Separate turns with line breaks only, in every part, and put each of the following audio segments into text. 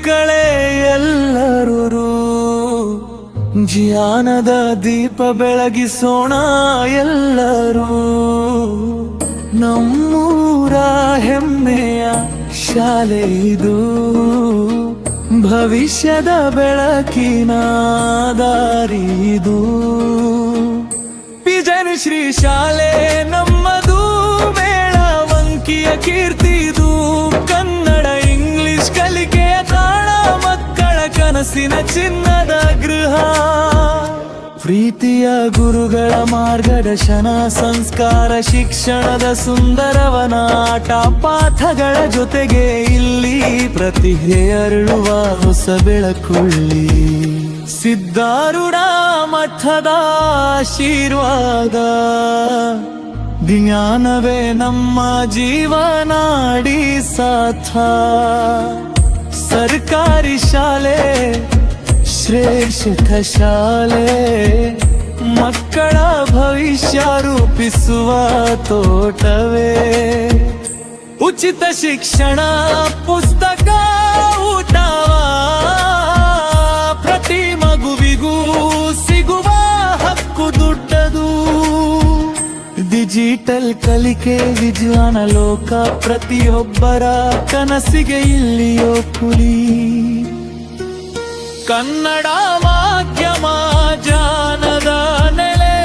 ಮಕ್ಕಳೇ ಎಲ್ಲರೂ ಜ್ಞಾನದ ದೀಪ ಬೆಳಗಿಸೋಣ ಎಲ್ಲರೂ. ನಮ್ಮೂರ ಹೆಮ್ಮೆಯ ಶಾಲೆ ಇದು, ಭವಿಷ್ಯದ ಬೆಳಕಿನ ದಾರಿದು. ಪಿಜನ್ ಶ್ರೀ ಶಾಲೆ ನಮ್ಮದು, ಮೇಳವಂಕಿಯ ಕೀರ್ತಿದು. ಕನ್ನಡ ಇಂಗ್ಲಿಷ್ ಕಲಿಕೆಯ ತಾಣ, ಮಕ್ಕಳ ಕನಸಿನ ಚಿನ್ನದ ಗೃಹ. ಪ್ರೀತಿಯ ಗುರುಗಳ ಮಾರ್ಗದರ್ಶನ, ಸಂಸ್ಕಾರ ಶಿಕ್ಷಣದ ಸುಂದರವನ. ಆಟ ಪಾಠಗಳ ಜೊತೆಗೆ ಇಲ್ಲಿ ಪ್ರತಿಭೆ ಅರಳುವ ಹೊಸ ಬೆಳಕುಳ್ಳಿ. ಸಿದ್ಧಾರೂಢ ಮಠದ ಆಶೀರ್ವಾದ, ಜ್ಞಾನವೇ ನಮ್ಮ ಜೀವನಾಡಿ ಸಾಥ. ಸರ್ಕಾರಿ ಶಾಲೆ ಶ್ರೇಷ್ಠ ಶಾಲೆ, ಮಕ್ಕಳ ಭವಿಷ್ಯ ರೂಪಿಸುವ ತೋಟವೇ. ಉಚಿತ ಶಿಕ್ಷಣ, ಪುಸ್ತಕ, ಊಟವ ಪ್ರತಿ ಮಗುವಿಗೂ ಸಿಗುವ ಹಕ್ಕು ದುಡ್ಡದು. ಡಿಜಿಟಲ್ ಕಲಿಕೆ ವಿಜ್ಞಾನ ಲೋಕ, ಪ್ರತಿಯೊಬ್ಬರ ಕನಸಿಗೆ ಇಲ್ಲಿಯೋ ಕುಳಿ. ಕನ್ನಡ ಮಾಧ್ಯಮ ಜಾನದ ನೆಲೆ,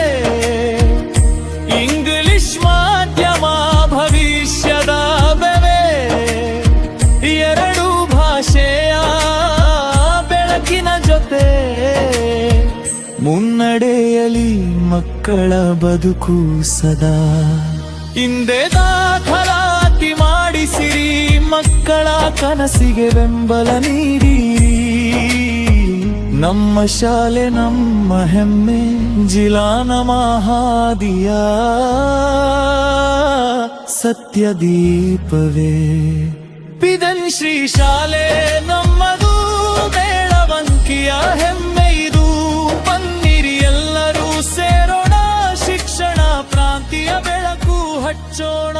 ಇಂಗ್ಲಿಷ್ ಮಾಧ್ಯಮ ಭವಿಷ್ಯದ ಬೆವೆ. ಎರಡು ಭಾಷೆಯ ಬೆಳಕಿನ ಜೊತೆ ಮುನ್ನಡೆಯಲಿ ಮಕ್ಕಳ ಬದುಕು ಸದಾ. ಹಿಂದೆ ದಾಖಲಾತಿ ಮಾಡಿಸಿರಿ, ಮಕ್ಕಳ ಕನಸಿಗೆ ಬೆಂಬಲ ನೀಡಿರಿ. ನಮ್ಮ ಶಾಲೆ ನಮ್ಮ ಹೆಮ್ಮೆ, ಜಿಲಾನ ಮಹಾದಿಯ ಸತ್ಯ ದೀಪವೇ. ಪಿದನ್ ಶ್ರೀ ಶಾಲೆ ನಮ್ಮದು, ಮೇಳವಂಕಿಯ ಹೆಮ್ಮೆ ಇದು. ಬನ್ನಿರಿ ಎಲ್ಲರೂ ಸೇರೋಣ, ಶಿಕ್ಷಣ ಕ್ರಾಂತಿಯ ಬೆಳಕು ಹಚ್ಚೋಣ.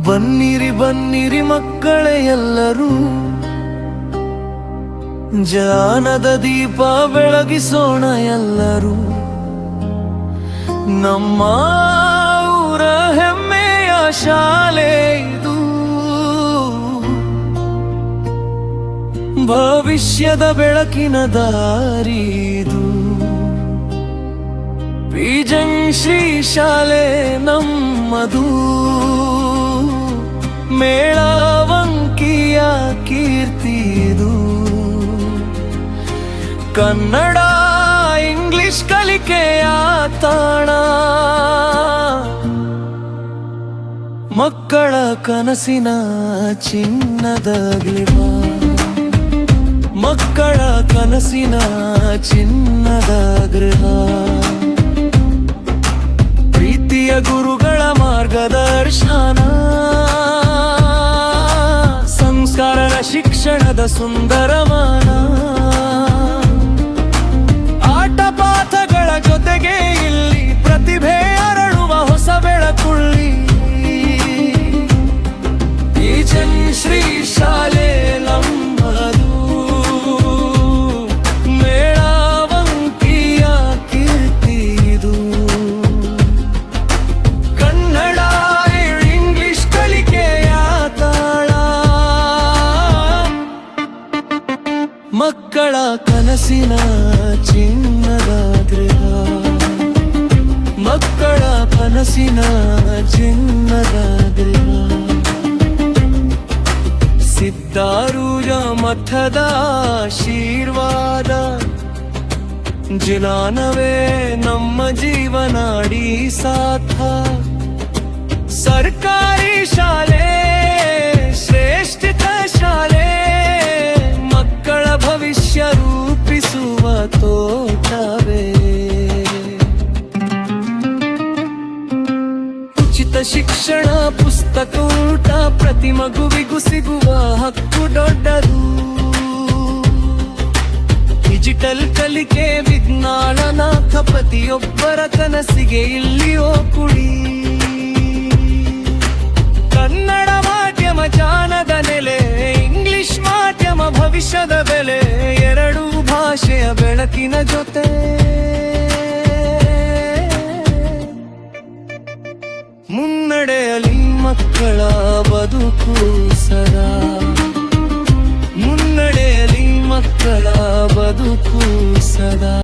ಬನ್ನಿರಿ ಬನ್ನಿರಿ ಮಕ್ಕಳೇ ಎಲ್ಲರೂ, ಜ್ಞಾನದ ದೀಪ ಬೆಳಗಿಸೋಣ ಎಲ್ಲರೂ. ನಮ್ಮ ಊರ ಹೆಮ್ಮೆಯ ಶಾಲೆ ಇದು, ಭವಿಷ್ಯದ ಬೆಳಕಿನ ದಾರಿದು. ಪಿಜನ್ ಶ್ರೀ ಶಾಲೆ ನಮ್ಮದು, ಮೇಳವಂಕಿಯ ಕೀರ್ತಿದು. ಕನ್ನಡ ಇಂಗ್ಲಿಷ್ ಕಲಿಕೆಯ ತಾಣ, ಮಕ್ಕಳ ಕನಸಿನ ಚಿನ್ನದ ಗೃಹ. ಮಕ್ಕಳ ಕನಸಿನ ಚಿನ್ನದ ಗೃಹ. ಪ್ರೀತಿಯ ಗುರುಗಳ ಮಾರ್ಗದರ್ಶನ, ಸಂಸ್ಕಾರದ ಶಿಕ್ಷಣದ ಸುಂದರವನ. ಆಟ ಪಾಠಗಳ ಜೊತೆಗೆ ಇಲ್ಲಿ ಪ್ರತಿಭೆ ಅರಳುವ ಹೊಸ ಬೆಳಕುಳ್ಳಿ. ಪಿಜನ್ ಶ್ರೀ ಶಾಲೆ ನಮ್ಮದು, ಮೇಳವಂಕಿಯ ಕೀರ್ತಿದು. ಕನ್ನಡ ಇಂಗ್ಲಿಷ್ ಕಲಿಕೆಯ ತಾಳ, ಮಕ್ಕಳ ಕನಸಿನ ಚಿನ್ನದ ಗೃಹ. ಮಕ್ಕಳ ಕನಸಿನ ಚಿನ್ನದ ಗೃಹ. ಸಿದ್ಧಾರೂಢ ಮಠದ ಆಶೀರ್ವಾದ, ಜ್ಞಾನವೇ ನಮ್ಮ ಜೀವನಾಡಿ ಸಾಥ. ಸರ್ಕಾರಿ ಶಾಲೆ ಶ್ರೇಷ್ಠ ಶಾಲೆ, ಮಕ್ಕಳ ಭವಿಷ್ಯ ರೂಪಿಸುವ ತೋಟವೇ. ಉಚಿತ ಶಿಕ್ಷಣ, ಪುಸ್ತಕ, ಊಟ ಪ್ರತಿ ಮಗುವಿಗೂ ಸಿಗುವ ಹಕ್ಕು ದೊಡ್ಡದು. ಡಿಜಿಟಲ್ ಕಲಿಕೆ ವಿಜ್ಞಾನನಾಥ ಪ್ರತಿಯೊಬ್ಬರ ಕನಸಿಗೆ ಇಲ್ಲಿಯೋ ಕುಡಿ. ಕನ್ನಡ ಮಾಧ್ಯಮ ಜಾನದ ನೆಲೆ, ಇಂಗ್ಲಿಷ್ ಮಾಧ್ಯಮ ಭವಿಷ್ಯದ ಬೆಲೆ, ಎರಡೂ ಭಾಷೆಯ ಬೆಳಕಿನ ಜೊತೆ ಮುನ್ನಡೆಯಲಿ ಮಕ್ಕಳ ಬದುಕು ಸದಾ. ಮುನ್ನಡೆಯಲಿ ಮಕ್ಕಳ ಬದುಕು ಸದಾ.